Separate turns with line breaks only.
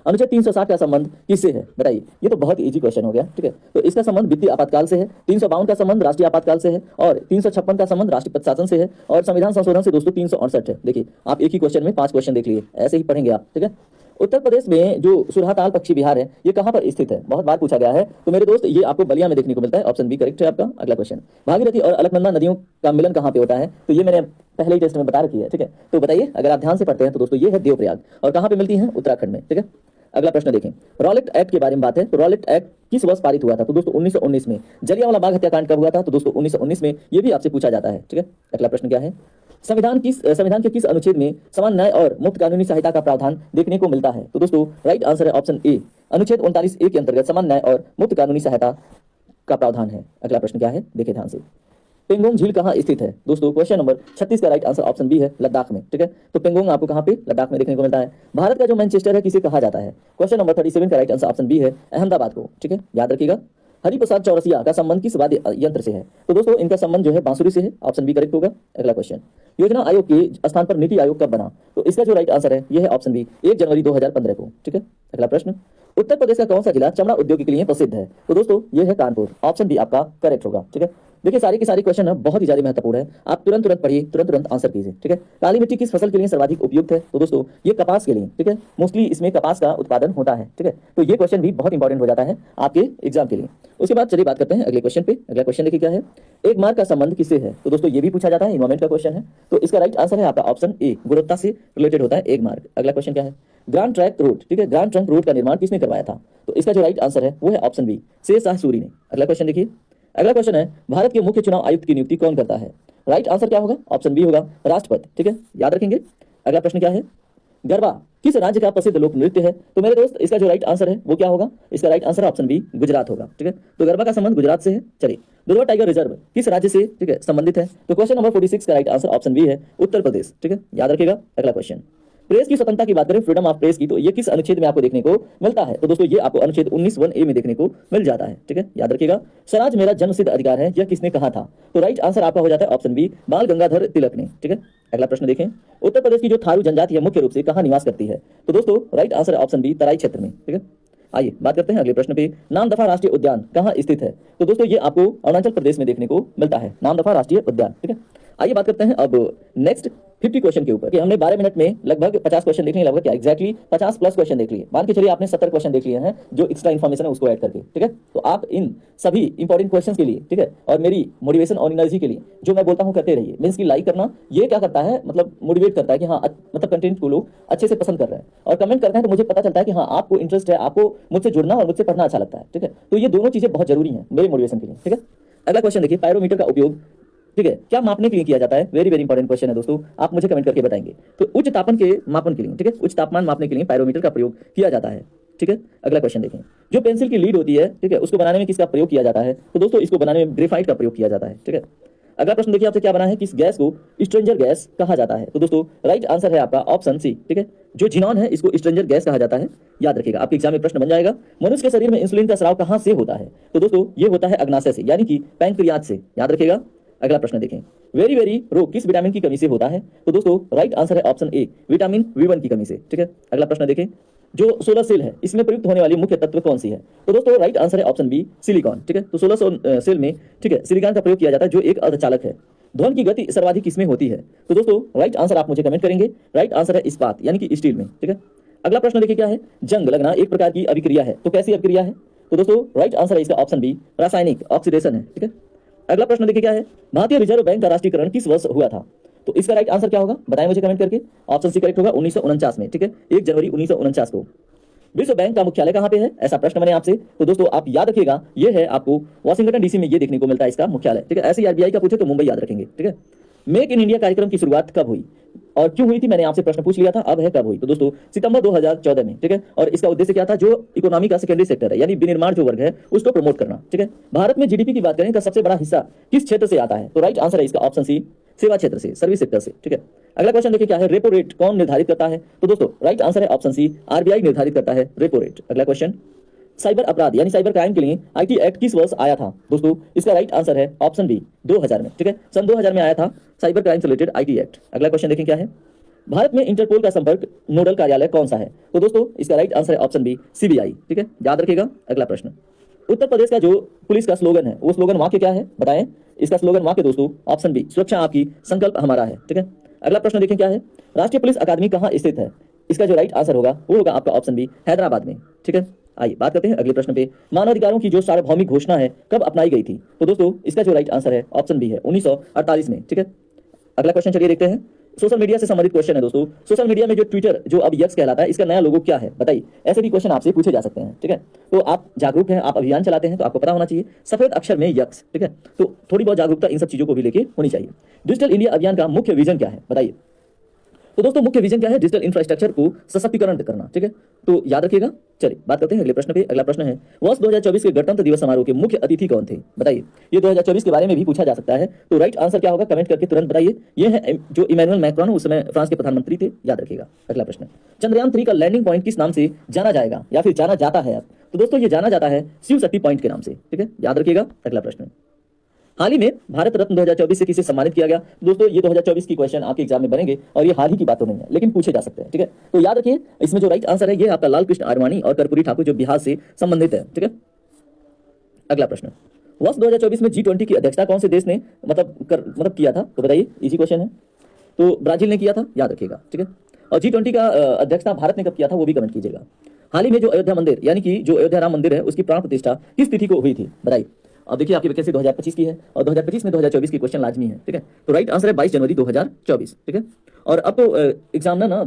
अनुच्छेद 360 का संबंध किससे है, बताइए। ये तो बहुत इजी क्वेश्चन हो गया, ठीक है। तो इसका संबंध वित्तीय आपातकाल से है, 352 का संबंध राष्ट्रीय आपातकाल से है, और 356 का संबंध राष्ट्रपति शासन से है, और संविधान संशोधन से दोस्तों 368 है। देखिए आप एक ही क्वेश्चन में 5 क्वेश्चन देख लिए, ऐसे ही पढ़ेंगे आप, ठीक है। उत्तर प्रदेश में जो सुरहाताल पक्षी विहार है ये कहां पर स्थित है, बहुत बार पूछा गया है। तो मेरे दोस्त ये आपको बलिया में देखने को मिलता है, ऑप्शन बी करेक्ट है आपका। अगला क्वेश्चन, भागीरथी और अलकनंदा नदियों का मिलन कहां पे होता है, तो ये मैंने पहले ही टेस्ट में बता रखी है, ठीक है। तो बताइए, अगर आप ध्यान से पढ़ते हैं तो दोस्तों ये है देवप्रयाग, और कहां पे मिलती है, उत्तराखंड में, ठीक है। अगला प्रश्न देखें, रॉलेट एक्ट के बारे में बात है। तो रॉलेट एक्ट किस वर्ष पारित हुआ था, तो दोस्तों 1919 में। जलियांवाला बाग हत्याकांड कब हुआ था, तो दोस्तों 1919 में। ये भी आपसे पूछा जाता है, ठीक है। अगला प्रश्न क्या है, संविधान के किस अनुच्छेद में समान न्याय और मुफ्त कानूनी सहायता का प्रावधान देखने को मिलता है, तो दोस्तों राइट आंसर है ऑप्शन ए, अनुच्छेद 39A के अंतर्गत समान न्याय और मुफ्त कानूनी सहायता का प्रावधान है। अगला प्रश्न क्या है, देखिए ध्यान से, पेंगोंग झील कहाँ स्थित है, दोस्तों क्वेश्चन नंबर 36 का राइट आंसर ऑप्शन बी है, लद्दाख में, ठीक है। तो पेंगोंग आपको कहाँ पे, लद्दाख में देखने को मिलता है। भारत का जो मैनचेस्टर है किसे कहा जाता है, क्वेश्चन नंबर 37 का राइट आंसर ऑप्शन बी है, अहमदाबाद को, ठीक है, याद रखिएगा। हरिप्रसाद चौरसिया का संबंध किस वाद्य यंत्र से है, तो दोस्तों इनका संबंध जो है बांसुरी से है, ऑप्शन बी करेक्ट होगा। अगला क्वेश्चन, योजना आयोग के स्थान पर नीति आयोग कब बना, तो इसका जो राइट आंसर है यह है ऑप्शन बी, 1 जनवरी 2015 को, ठीक है। अगला प्रश्न, उत्तर प्रदेश का कौन सा जिला चमड़ा उद्योग के लिए प्रसिद्ध है, तो दोस्तों यह है कानपुर, ऑप्शन बी आपका करेक्ट होगा, ठीक है। देखिए सारे के सारे क्वेश्चन बहुत ही ज्यादा महत्वपूर्ण है, आप तुरंत पढ़िए, तुरंत आंसर कीजिए, ठीक है। काली मिट्टी किस फसल के लिए सर्वाधिक उपयुक्त है, तो दोस्तों ये कपास के लिए, ठीक है। मोस्टली इसमें कपास का उत्पादन होता है, ठीक है। तो ये क्वेश्चन भी बहुत इंपॉर्टेंट हो जाता है आपके एग्जाम के लिए। उसके बाद चलिए बात करते हैं अगले क्वेश्चन पे। अगला क्वेश्चन देखिए क्या है, एक मार्ग का संबंध किससे है, तो दोस्तों ये भी पूछा जाता है, इन्वायरमेंट का क्वेश्चन है। तो इसका राइट आंसर है आपका ऑप्शन ए, गुणवत्ता से रिलेटेड होता है एक मार्ग। अगला क्वेश्चन क्या है, ग्रांड ट्रंक रोड, ठीक है, ग्रांड ट्रंक रोड का निर्माण किसने करवाया था, तो इसका जो राइट आंसर है वो है ऑप्शन बी, शेर शाह सूरी ने। अगला क्वेश्चन देखिए, अगला क्वेश्चन है, भारत के मुख्य चुनाव आयुक्त की नियुक्ति कौन करता है, राइट आंसर क्या होगा, ऑप्शन बी होगा, राष्ट्रपति, ठीक है, याद रखेंगे। अगला प्रश्न क्या है, गरबा किस राज्य का प्रसिद्ध लोक नृत्य है, तो मेरे दोस्त इसका जो राइट आंसर है वो क्या होगा, इसका right answer option B, Gujarat होगा, ठीक है। तो गरबा का संबंध गुजरात से है। चलिए, दुर्वा टाइगर रिजर्व किस राज्य से, ठीक है, संबंधित है, तो क्वेश्चन नंबर 46 का राइट आंसर ऑप्शन बी है, उत्तर प्रदेश, ठीक है, याद रखिएगा। अगला क्वेश्चन, प्रेस की स्वतंत्रता की बात करें, फ्रीडम ऑफ प्रेस की, तो ये किस अनुच्छेद में आपको देखने को मिलता है, तो दोस्तों ये आपको अनुच्छेद 19(1)A में देखने को मिल जाता है, ठीक है, याद रखिएगा। स्वराज मेरा जन्मसिद्ध अधिकार है, यह किसने कहा था, तो राइट आंसर आपका हो जाता है ऑप्शन बी, बाल गंगाधर तिलक ने, ठीक है। अगला प्रश्न देखें, उत्तर प्रदेश की जो थारू जनजाति है मुख्य रूप से कहां निवास करती है, तो दोस्तों राइट आंसर ऑप्शन बी, तराई क्षेत्र में, ठीक है। आइए बात करते हैं अगले प्रश्न पे, नामदफा राष्ट्रीय उद्यान कहां स्थित है, तो दोस्तों ये आपको अरुणाचल प्रदेश में देखने को मिलता है, नामदफा राष्ट्रीय उद्यान, ठीक है। आइए बात करते हैं अब नेक्स्ट 50 क्वेश्चन के ऊपर, कि हमने 12 मिनट में लगभग 50 क्वेश्चन देख लिए, लगभग क्या एग्जैक्टली 50 प्लस क्वेश्चन देख लिए। मान के चलिए आपने 70 क्वेश्चन देख लिए हैं जो एक्स्ट्रा इन्फॉर्मेशन है उसको ऐड करके, ठीक है। तो आप इन सभी इंपॉर्टेंट क्वेश्चन के लिए, ठीक है, और मेरी मोटिवेशन और एनर्जी के लिए जो मैं बोलता हूँ करते रहिए। मीन्स की लाइक करना ये क्या करता है, मतलब मोटिवेट करता है कि हाँ मतलब कंटेंट को लोग अच्छे से पसंद कर रहे हैं, और कमेंट करते हैं तो मुझे पता चलता है कि हाँ आपको इंटरेस्ट है, आपको मुझसे जुड़ना और मुझसे पढ़ना अच्छा लगता है, ठीक है। तो ये दोनों चीजें बहुत जरूरी है मेरे मोटिवेशन के लिए, ठीक है। अगला क्वेश्चन देखिए, पायरोमीटर का उपयोग, ठीक है, क्या मापने के लिए किया जाता है, वेरी इंपॉर्टेंट क्वेश्चन है दोस्तों, आप मुझे कमेंट करके बताएंगे। तो उच्च तापमान के मापन के लिए, ठीक है, उच्च तापमान मापने के लिए पायरोमीटर का प्रयोग किया जाता है, ठीक है। अगला क्वेश्चन देखें, जो पेंसिल की लीड होती है, ठीक है, उसको बनाने में किसका प्रयोग किया जाता है, तो दोस्तों इसको बनाने में ग्रेफाइट का प्रयोग किया जाता है, ठीक है। अगला प्रश्न देखिए आपसे क्या बना है, किस गैस को स्ट्रेंजर गैस कहा जाता है, तो दोस्तों राइट आंसर है आपका ऑप्शन सी, ठीक है, जो जिनॉन है इसको स्ट्रेंजर गैस कहा जाता है, याद रखिएगा, आपके एग्जाम में प्रश्न बन जाएगा। मनुष्य के शरीर में इंसुलिन का स्राव कहां से होता है, तो दोस्तों ये होता है अग्नाशय से, यानी कि पैंक्रियाज से, याद रखिएगा। अगला प्रश्न देखें, वेरी रोग किस विटामिन की कमी से होता है, तो दोस्तों राइट आंसर है ऑप्शन ए, विटामिन B1 की कमी से, ठीक है। अगला प्रश्न देखें, जो सोलर सेल है इसमें प्रयुक्त होने वाली मुख्य तत्व कौन सी है, तो दोस्तों राइट आंसर है ऑप्शन बी, सिलिकॉन, ठीक है। तो सोलर सेल में, ठीक है, सिलिकॉन का प्रयोग किया जाता है जो एक अर्धचालक है। ध्वनि की गति सर्वाधिक किसमें होती है, तो दोस्तों राइट आंसर आप मुझे कमेंट करेंगे, राइट आंसर है इस्पात यानी कि स्टील में, ठीक है। अगला प्रश्न देखिए क्या है, जंग लगना एक प्रकार की अभिक्रिया है, तो कैसी अभिक्रिया है, तो दोस्तों राइट आंसर है इसका ऑप्शन बी, रासायनिक ऑक्सीडेशन है, ठीक है। अगला प्रश्न देखिए क्या है, भारतीय रिजर्व बैंक का राष्ट्रीयकरण किस वर्ष हुआ था, तो इसका राइट आंसर क्या होगा, बताएं मुझे कमेंट करके, ऑप्शन सी करेक्ट होगा, 1949 में, ठीक है, 1 जनवरी 1949 को। विश्व बैंक का मुख्यालय कहां पे है, ऐसा प्रश्न मैंने आपसे, तो दोस्तों आप याद रखिएगा ये है आपको वाशिंगटन डीसी में ये देखने को मिलता है इसका मुख्यालय, ठीक है। ऐसे आरबीआई का पूछे तो मुंबई याद रखेंगे, ठीक है। मेक इन इंडिया कार्यक्रम की शुरुआत कब हुई और क्यों हुई थी, मैंने आपसे प्रश्न पूछ लिया था, अब है कब हुई, तो दोस्तों सितंबर 2014 में, ठीक है। और इसका उद्देश्य क्या था, जो इकोनॉमी का सेकेंडरी सेक्टर है यानी विनिर्माण जो वर्ग है उसको प्रमोट करना, ठीक है। भारत में जीडीपी की बात करें तो सबसे बड़ा हिस्सा किस क्षेत्र से आता है, तो राइट आंसर है इसका ऑप्शन सी, सेवा क्षेत्र से, सर्विस सेक्टर से, ठीक है। अगला क्वेश्चन देखिए क्या है, रेपो रेट कौन निर्धारित करता है, तो दोस्तों राइट आंसर है ऑप्शन सी, आरबीआई निर्धारित करता है रेपो रेट। अगला क्वेश्चन, साइबर अपराध यानी साइबर क्राइम के लिए आईटी एक्ट किस वर्ष आया था, दोस्तों इसका राइट आंसर है ऑप्शन बी, 2000 में, ठीक है, सन 2000 में आया था साइबर क्राइम से रिलेटेड आईटी एक्ट। अगला क्वेश्चन देखें क्या है, भारत में इंटरपोल का संपर्क नोडल कार्यालय कौन सा है? तो दोस्तों इसका राइट आंसर है ऑप्शन बी, सीबीआई। ठीक है, याद रखिएगा। अगला प्रश्न, उत्तर प्रदेश का जो पुलिस का स्लोगन है वो स्लोगन वाक्य क्या है बताएं? इसका स्लोगन वाक्य दोस्तों ऑप्शन बी, सुरक्षा आपकी संकल्प हमारा है। ठीक है, अगला प्रश्न देखें क्या है, राष्ट्रीय पुलिस अकादमी कहाँ स्थित है? इसका जो राइट आंसर होगा वो होगा आपका ऑप्शन बी, हैदराबाद में। ठीक है, आइए बात करते हैं अगले प्रश्न पे। मानवाधिकारों की जो सार्वभौमिक घोषणा है कब अपनाई गई थी? तो दोस्तों इसका जो राइट आंसर है ऑप्शन बी है, 1948 में। ठीक है, अगला क्वेश्चन चलिए देखते हैं। सोशल मीडिया से संबंधित क्वेश्चन है दोस्तों। सोशल मीडिया में जो ट्विटर जो अब यक्स कहलाता है, इसका नया लोगो क्या है बताइए? ऐसे भी क्वेश्चन आपसे पूछे जा सकते हैं। ठीक है, तो आप जागरूक हैं, आप अभियान चलाते हैं तो आपको पता होना चाहिए, सफेद अक्षर में यक्स। ठीक है, तो थोड़ी बहुत जागरूकता इन सब चीजों को भी लेके होनी चाहिए। डिजिटल इंडिया अभियान का मुख्य विजन क्या है बताइए? तो दोस्तों मुख्य विजन क्या है? डिजिटल इंफ्रास्ट्रक्चर को सशक्तिकरण करना। ठीक है, तो याद रखिएगा। चलिए बात करते हैं अगले प्रश्न पे। अगला प्रश्न है, वर्ष 2024 के गणतंत्र दिवस समारोह के मुख्य अतिथि कौन थे बताइए? ये 2024 के बारे में भी पूछा जा सकता है, तो राइट आंसर क्या होगा कमेंट करके तुरंत बताइए। ये है जो इमैनुअल मैक्रोन, उस समय फ्रांस के प्रधानमंत्री थे, याद रखिएगा। अगला प्रश्न, चंद्रयान 3 का लैंडिंग पॉइंट किस नाम से जाना जाएगा या फिर जाना जाता है? तो दोस्तों ये जाना जाता है शिव शक्ति पॉइंट के नाम से। ठीक है, याद रखिएगा। अगला प्रश्न, हाल ही में भारत रत्न 2024 से किसे सम्मानित किया गया? दोस्तों ये 2024 की क्वेश्चन आपके एग्जाम में बनेंगे और ये हाल ही की बात तो नहीं है, लेकिन पूछे जा सकते हैं। ठीक है, तो याद रखिए इसमें जो राइट आंसर है ये आपका लाल कृष्ण आडवाणी और कर्पूरी ठाकुर जो बिहार से संबंधित है। ठीक है, अगला प्रश्न, वर्ष 2024 में G20 की अध्यक्षता कौन से देश ने मतलब किया था? तो बताइए, इजी क्वेश्चन है। तो ब्राजील ने किया था, याद रखिएगा। ठीक है, और G20 का अध्यक्षता भारत ने कब किया था वो भी कमेंट कीजिएगा। हाल ही में जो अयोध्या मंदिर यानी कि जो अयोध्या राम मंदिर है उसकी प्राण प्रतिष्ठा किस तिथि को हुई थी बताइए? अब देखिए आपकी वैकेंसी 2025 की है और 2025 में 2024 की क्वेश्चन लाजमी है। ठीक है, तो राइट आंसर है 22 जनवरी 2024। ठीक है, और अब तो एग्जामिनर ना